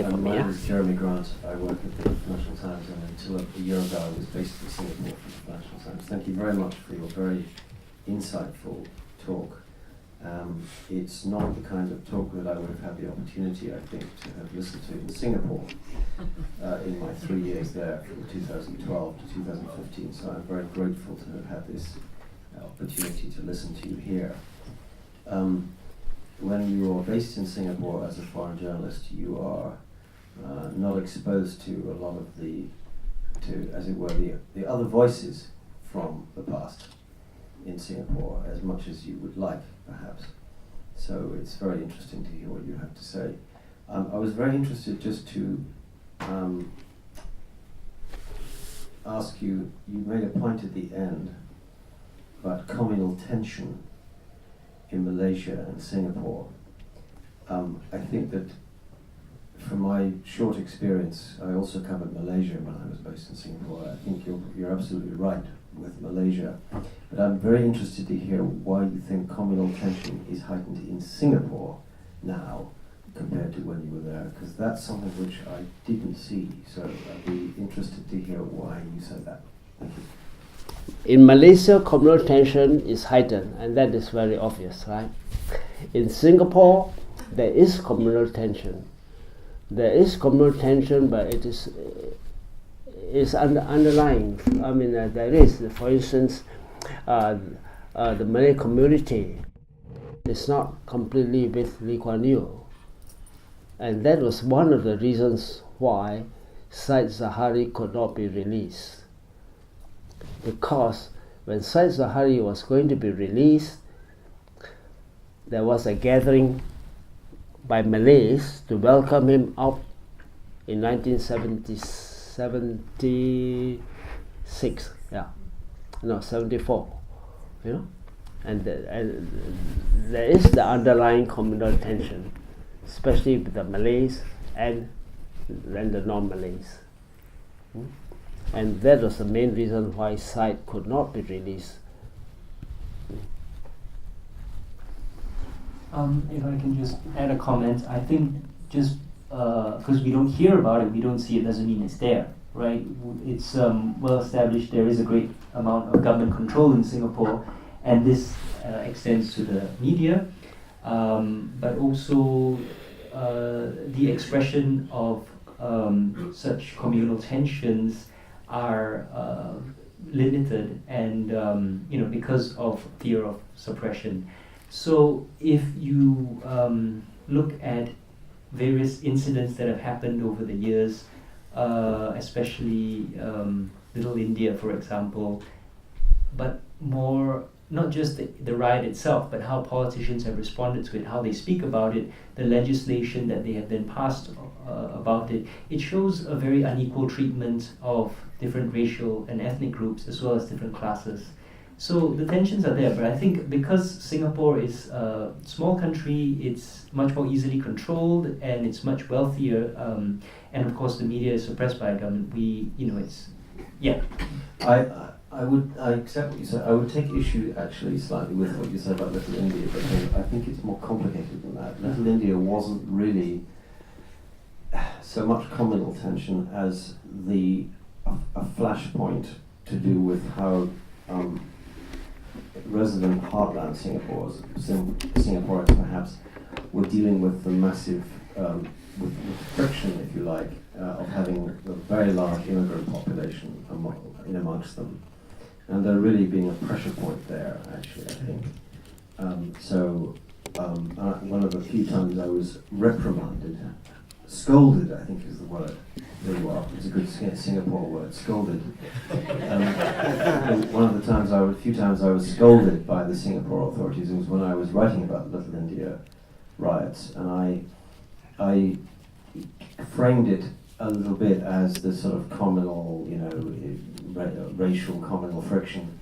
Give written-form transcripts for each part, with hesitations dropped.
say for me. My name is Jeremy Grant. I work at the Financial Times, and until a year ago I was based in Singapore for the Financial Times. Thank you very much for your very insightful talk. It's not the kind of talk that I would have had the opportunity, I think, to have listened to in Singapore in my 3 years there from 2012 to 2015. So I'm very grateful to have had this opportunity to listen to you here. When you are based in Singapore as a foreign journalist, you are not exposed to a lot of as it were, the other voices from the past in Singapore as much as you would like, perhaps. So it's very interesting to hear what you have to say. I was very interested just to ask you, you made a point at the end about communal tension in Malaysia and Singapore. I think that from my short experience, I also covered Malaysia when I was based in Singapore. I think you're absolutely right with Malaysia. But I'm very interested to hear why you think communal tension is heightened in Singapore now compared to when you were there, because that's something which I didn't see. So I'd be interested to hear why you said that. Thank you. In Malaysia, communal tension is heightened, and that is very obvious, right? In Singapore, there is communal tension. There is communal tension, but it is underlying. I mean, there is, for instance, the Malay community is not completely with Lee Kuan Yew, and that was one of the reasons why Said Zahari could not be released. Because when Said Zahari was going to be released, there was a gathering by Malays to welcome him out in 1976, 74, and there is the underlying communal tension, especially with the Malays and the non-Malays. And that was the main reason why Said could not be released. If I can just add a comment, I think just because we don't hear about it, we don't see it, doesn't mean it's there, right? It's well established there is a great amount of government control in Singapore, and this extends to the media, but also the expression of such communal tensions are limited, and because of fear of suppression. So if you look at various incidents that have happened over the years, especially Little India, for example, but more not just the riot itself, but how politicians have responded to it, how they speak about it, the legislation that they have then passed about it, it shows a very unequal treatment of different racial and ethnic groups as well as different classes. So the tensions are there, but I think because Singapore is a small country, it's much more easily controlled and it's much wealthier, and of course the media is suppressed by a government. I accept what you said. I would take issue actually slightly with what you said about Little India, but I think it's more complicated than that. Little India wasn't really so much communal tension as a flashpoint to do with how resident heartland Singaporeans perhaps were dealing with the massive with friction, if you like, of having a very large immigrant population amongst them. And there really being a pressure point there, actually, I think. One of the few times I was reprimanded, scolded, I think is the word. There you are. It's a good Singapore word, scolded. One of the few times I was scolded by the Singapore authorities, it was when I was writing about Little India riots, and I framed it a little bit as the sort of communal, racial communal friction.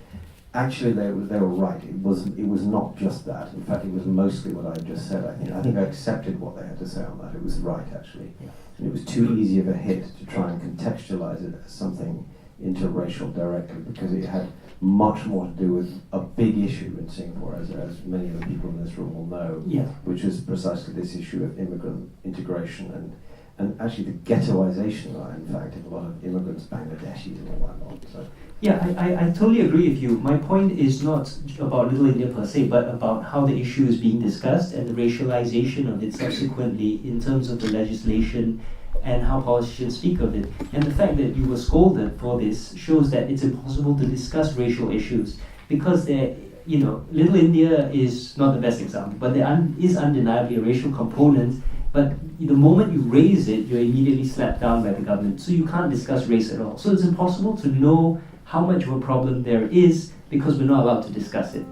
Actually, they were right. It was not just that. In fact, it was mostly what I just said. I think I accepted what they had to say on that. It was right, actually. Yeah. And it was too easy of a hit to try and contextualize it as something interracial directly, because it had much more to do with a big issue in Singapore, as many of the people in this room will know, yeah, which is precisely this issue of immigrant integration and actually the ghettoization, in fact, of a lot of immigrants, Bangladeshis and all that lot. So. Yeah, I totally agree with you. My point is not about Little India per se, but about how the issue is being discussed and the racialization of it subsequently in terms of the legislation and how politicians speak of it. And the fact that you were scolded for this shows that it's impossible to discuss racial issues because Little India is not the best example, but there is undeniably a racial component. But the moment you raise it, you're immediately slapped down by the government. So you can't discuss race at all. So it's impossible to know how much of a problem there is because we're not allowed to discuss it.